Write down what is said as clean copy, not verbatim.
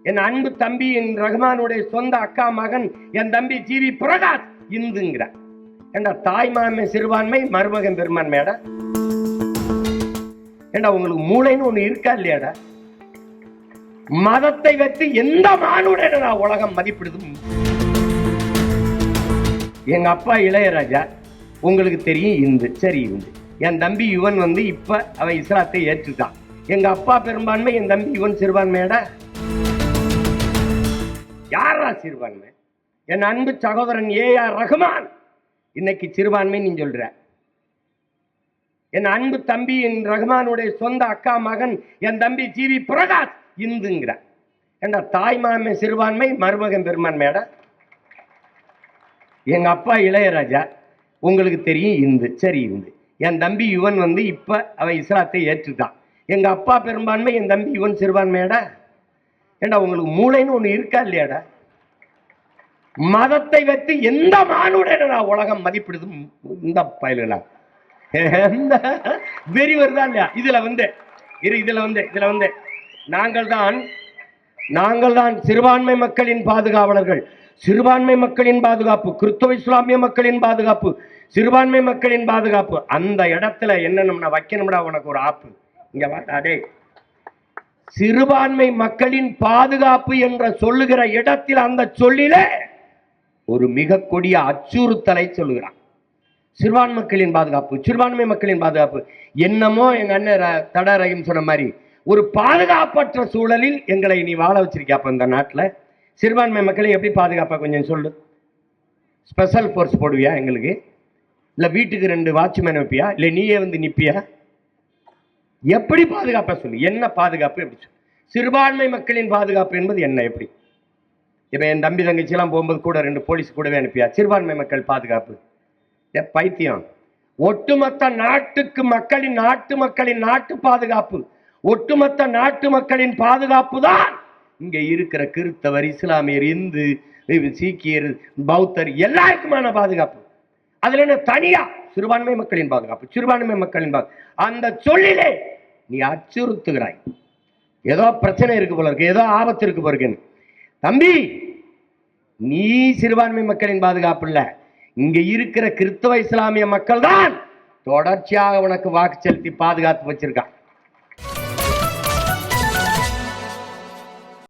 என் அன்பு தம்பி என் ரஹ்மானுடைய சொந்த அக்கா மகன் என் தம்பி ஜிவி பிரகாஷ் இந்துங்கிற ஏண்டா தாய்மாமை சிறுபான்மை மருமகன் பெரும்பான்மையாடா? ஏண்டா உங்களுக்கு மூளைன்னு ஒண்ணு இருக்கா இல்லையாடா? மதத்தை வைத்து எந்த மானுட உலகம் மதிப்பிடுது? எங்க அப்பா இளையராஜா உங்களுக்கு தெரியும் இந்து, சரி இந்து. என் தம்பி யுவன் வந்து இப்ப அவன் இஸ்லாத்தை ஏற்றுட்டான். எங்க அப்பா பெரும்பான்மை, என் தம்பி யுவன் சிறுபான்மையாடா? யாரா சிறுபான்மை? என் அன்பு சகோதரன் ஏஆர் ரஹ்மான் இன்னைக்கு சிறுபான்மை நீ சொல்ற. என் அன்பு தம்பி என் ரஹ்மானுடைய சொந்த அக்கா மகன் என் தம்பி ஜிவி பிரகாஷ் இந்துங்கிற ஏண்டா தாய்மாமை சிறுபான்மை மருமகன் பெரும்பான்மையாடா? எங்க அப்பா இளையராஜா உங்களுக்கு தெரியும் இந்து, சரி இந்து. என் தம்பி யுவன் வந்து இப்ப அவன் இஸ்லாத்தை ஏற்றுட்டான். எங்க அப்பா பெரும்பான்மை, என் தம்பி யுவன் சிறுபான்மையாடா? ஏண்டா உங்களுக்கு மூளைன்னு ஒண்ணு இருக்கா இல்லையாடா? மதத்தை வைத்து எந்த மானுட உலகம் மதிப்பிடுது? இந்த பயலுகளா வெறி வருதா இல்லையா? இதுல வந்து நாங்கள் தான் சிறுபான்மை மக்களின் பாதுகாவலர்கள். சிறுபான்மை மக்களின் பாதுகாப்பு, கிறிஸ்தவ இஸ்லாமிய மக்களின் பாதுகாப்பு, சிறுபான்மை மக்களின் பாதுகாப்பு. அந்த இடத்துல என்ன வைக்கணும்டா உனக்கு ஒரு ஆப்பு. இங்க வாடே, சிறுபான்மை மக்களின் பாதுகாப்பு என்ற சொல்லுகிற இடத்தில் அந்த சொல்லிலே ஒரு மிக கொடிய அச்சுறுத்தலை சொல்லுகிறான். சிறுபான்மை மக்களின் பாதுகாப்பு, சிறுபான்மை மக்களின் பாதுகாப்பு. என்னமோ எங்க அண்ணன் தடரையும் சொன்ன மாதிரி ஒரு பாதுகாப்பற்ற சூழலில் எங்களை நீ வாழ வச்சிருக்கியா? அப்ப இந்த நாட்டில் சிறுபான்மை மக்களை எப்படி பாதுகாப்பா கொஞ்சம் சொல்லு. ஸ்பெஷல் போர்ஸ் போடுவியா எங்களுக்கு? இல்ல வீட்டுக்கு 2 வாட்ச்மேன் வைப்பியா? இல்ல நீயே வந்து நிப்பியா? எப்படி பாதுகாப்பா சொல்லு. என்ன பாதுகாப்பு எப்படி சொல்லு? சிறுபான்மை மக்களின் பாதுகாப்பு என்பது என்ன? எப்படி? இப்ப என் தம்பி தங்கச்சி எல்லாம் போகும்போது கூட 2 போலீஸ் கூடவே அனுப்பியா? சிறுபான்மை மக்கள் பாதுகாப்பு பைத்தியம். ஒட்டுமொத்த நாட்டு மக்களின் நாட்டு பாதுகாப்பு, ஒட்டுமொத்த நாட்டு மக்களின் பாதுகாப்பு தான் இங்க இருக்கிற கிறிஸ்தவர், இஸ்லாமியர், இந்து, சீக்கியர், பௌத்தர் எல்லாருக்குமான பாதுகாப்பு. அதுல என்ன தனியா சிறுபான்மை மக்களின் பாதுகாப்பு, சிறுபான்மை மக்களின் பாதுகாப்பு. அந்த சொல்லிலே நீ அச்சுறுத்துகிறாய். ஏதோ பிரச்சனை இருக்கு போல இருக்கு, ஏதோ ஆபத்து இருக்கு போல இருக்கு. தம்பி, நீ சிறுபான்மை மக்களின் பாதுகாப்பு இல்ல, இங்க இருக்கிற கிறிஸ்தவ இஸ்லாமிய மக்கள் தான் தொடர்ச்சியாக உனக்கு வாக்கு செலுத்தி பாதுகாத்து வச்சிருக்கான்.